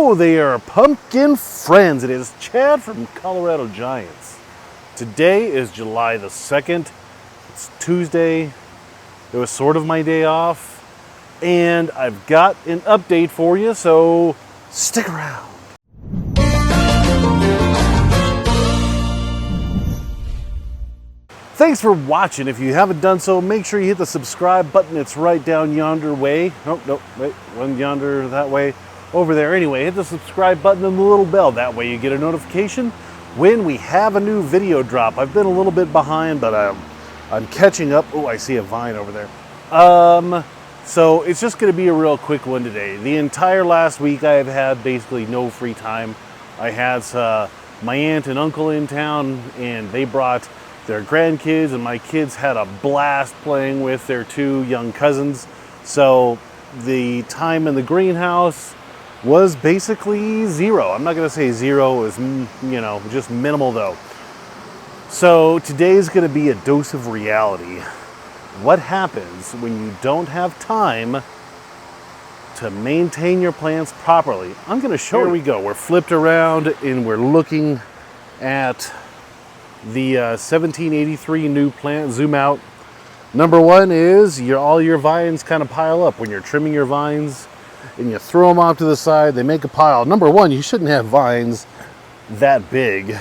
Hello there, pumpkin friends. It is Chad from Colorado Giants. Today is July the 2nd. It's Tuesday. It was sort of my day off. And I've got an update for you, so stick around. Thanks for watching. If you haven't done so, make sure you hit the subscribe button. It's right down yonder way. Nope, wait, one yonder that way. Over there. Anyway, hit the subscribe button and the little bell. That way you get a notification when we have a new video drop. I've been a little bit behind, but I'm catching up. Oh, I see a vine over there. So it's just going to be a real quick one today. The entire last week I have had basically no free time. I had my aunt and uncle in town, and they brought their grandkids, and my kids had a blast playing with their two young cousins. So the time in the greenhouse was basically zero. I'm not going to say zero, it was, just minimal though. So today's going to be a dose of reality. What happens when you don't have time to maintain your plants properly? I'm going to show you. Here we go. We're flipped around and we're looking at the 1783 new plant. Zoom out. Number one is all your vines kind of pile up when you're trimming your vines. And you throw them off to the side, they make a pile. Number one, you shouldn't have vines that big.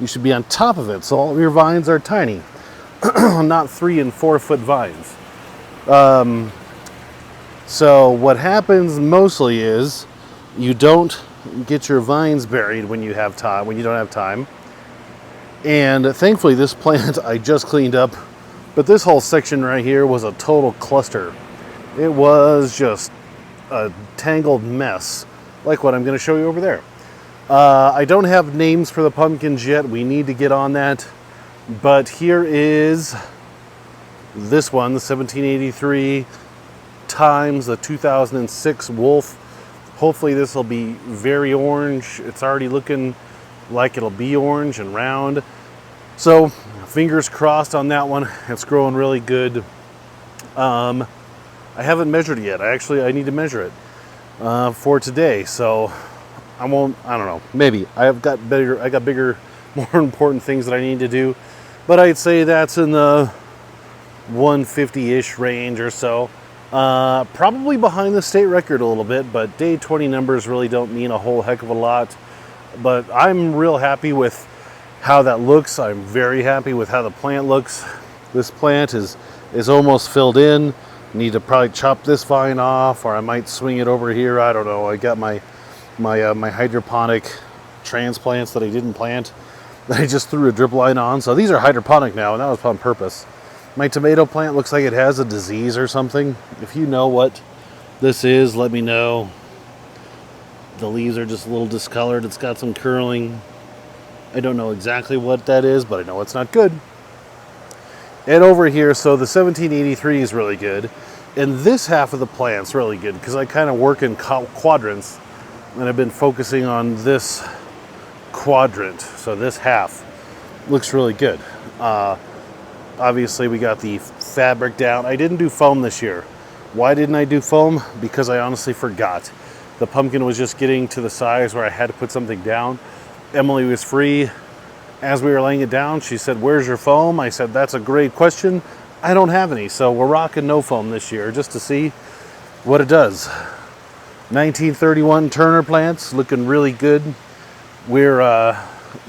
You should be on top of it, so all of your vines are tiny. Not 3 and 4 foot vines. So what happens mostly is you don't get your vines buried when you have time, when you don't have time. And thankfully this plant I just cleaned up, but this whole section right here was a total cluster. It was just a tangled mess, like what I'm going to show you over there. I don't have names for the pumpkins yet. We need to get on that. But here is this one, the 1783 times the 2006 Wolf. Hopefully this will be very orange. It's already looking like it'll be orange and round. So fingers crossed on that one. It's growing really good. I haven't measured it yet. I need to measure it for today. So I don't know. Maybe I got bigger, more important things that I need to do. But I'd say that's in the 150-ish range or so. Probably behind the state record a little bit, but day 20 numbers really don't mean a whole heck of a lot. But I'm real happy with how that looks. I'm very happy with how the plant looks. This plant is almost filled in. Need to probably chop this vine off, or I might swing it over here. I don't know. I got my hydroponic transplants that I didn't plant that I just threw a drip line on. So these are hydroponic now, and that was on purpose. My tomato plant looks like it has a disease or something. If you know what this is, let me know. The leaves are just a little discolored. It's got some curling. I don't know exactly what that is, but I know it's not good. And over here, so the 1783 is really good. And this half of the plant's really good because I kind of work in quadrants. And I've been focusing on this quadrant. So this half looks really good. Obviously, we got the fabric down. I didn't do foam this year. Why didn't I do foam? Because I honestly forgot. The pumpkin was just getting to the size where I had to put something down. Emily was free. As we were laying it down, she said, "Where's your foam?" I said, "That's a great question. I don't have any." So we're rocking no foam this year just to see what it does. 1931 Turner plants looking really good. We're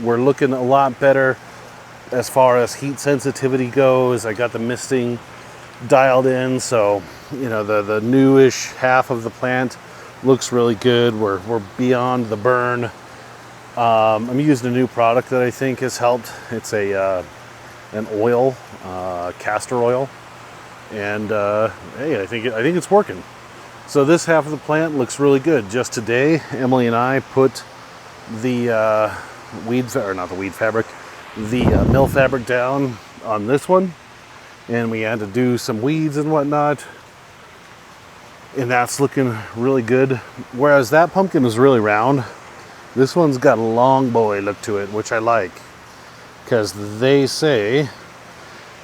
looking a lot better as far as heat sensitivity goes. I got the misting dialed in, so the newish half of the plant looks really good. We're beyond the burn. I'm using a new product that I think has helped. It's an oil, castor oil, and hey, I think it's working. So this half of the plant looks really good. Just today, Emily and I put the mill fabric down on this one, and we had to do some weeds and whatnot, and that's looking really good. Whereas that pumpkin is really round. This one's got a long boy look to it, which I like, because they say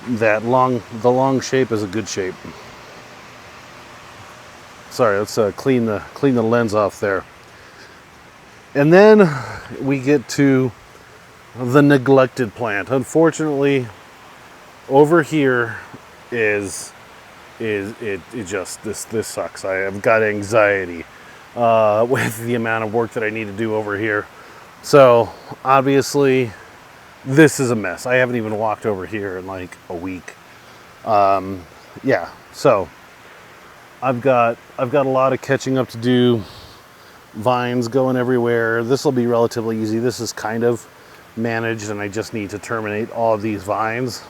that the long shape is a good shape. Sorry, let's clean the lens off there. And then we get to the neglected plant. Unfortunately, over here is it just this sucks. I have got anxiety with the amount of work that I need to do over here. So obviously this is a mess. I haven't even walked over here in like a week. Yeah, so I've got a lot of catching up to do. Vines going everywhere. This will be relatively easy. This is kind of managed, and I just need to terminate all of these vines.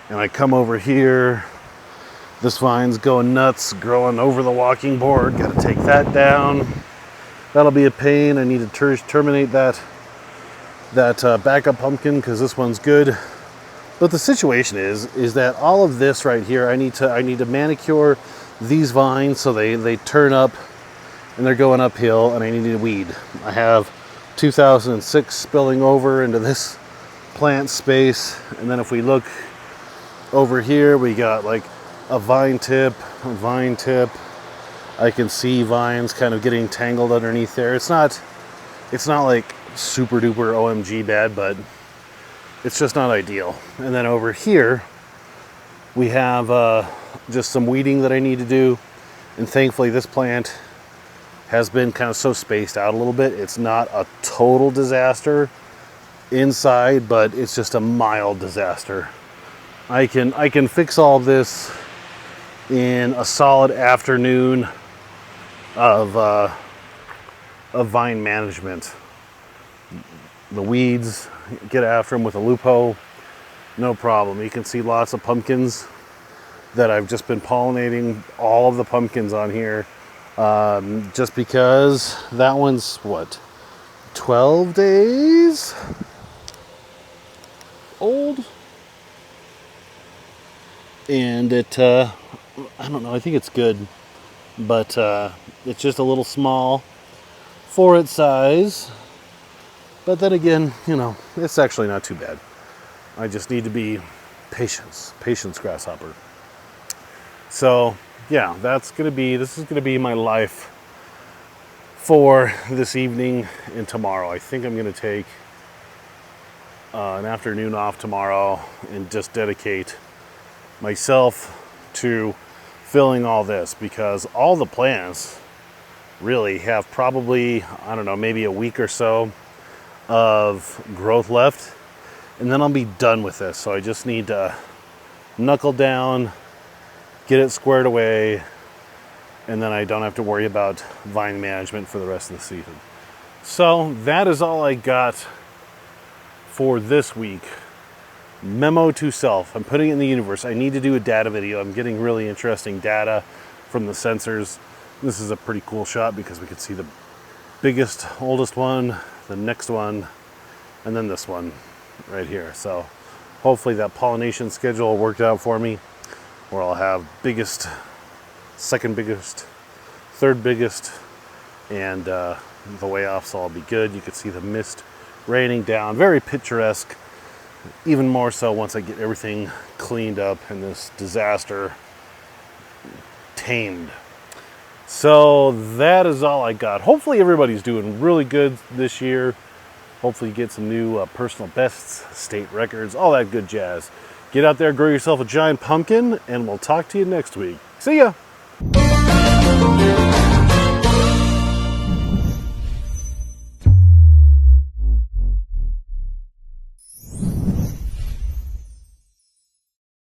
And I come over here. This vine's going nuts, growing over the walking board. Got to take that down. That'll be a pain. I need to terminate that backup pumpkin because this one's good. But the situation is that all of this right here, I need to manicure these vines so they turn up and they're going uphill, and I need to weed. I have 2006 spilling over into this plant space, and then if we look over here, we got like a vine tip. I can see vines kind of getting tangled underneath there. It's not like super duper OMG bad, but it's just not ideal. And then over here, we have just some weeding that I need to do, and thankfully this plant has been kind of so spaced out a little bit. It's not a total disaster inside, but it's just a mild disaster. I can fix all this in a solid afternoon of vine management. The weeds, get after them with a loop hoe, no problem. You can see lots of pumpkins that I've just been pollinating all of the pumpkins on here. Just because that one's what, 12 days old, and it I don't know, I think it's good, but it's just a little small for its size. But then again, you know, it's actually not too bad. I just need to be patience grasshopper. So yeah, this is gonna be my life for this evening and tomorrow. I think I'm gonna take an afternoon off tomorrow and just dedicate myself to filling all this, because all the plants really have probably, I don't know, maybe a week or so of growth left, and then I'll be done with this. So I just need to knuckle down, get it squared away, and then I don't have to worry about vine management for the rest of the season. So that is all I got for this week. Memo to self, I'm putting it in the universe. I need to do a data video. I'm getting really interesting data from the sensors. This is a pretty cool shot because we could see the biggest, oldest one, the next one, and then this one right here. So hopefully that pollination schedule worked out for me, where I'll have biggest, second biggest, third biggest, and the way off, so I'll be good. You can see the mist raining down, very picturesque, even more so once I get everything cleaned up and this disaster tamed. So that is all I got. Hopefully everybody's doing really good this year. Hopefully you get some new personal bests, state records, all that good jazz. Get out there, grow yourself a giant pumpkin, and we'll talk to you next week. See ya!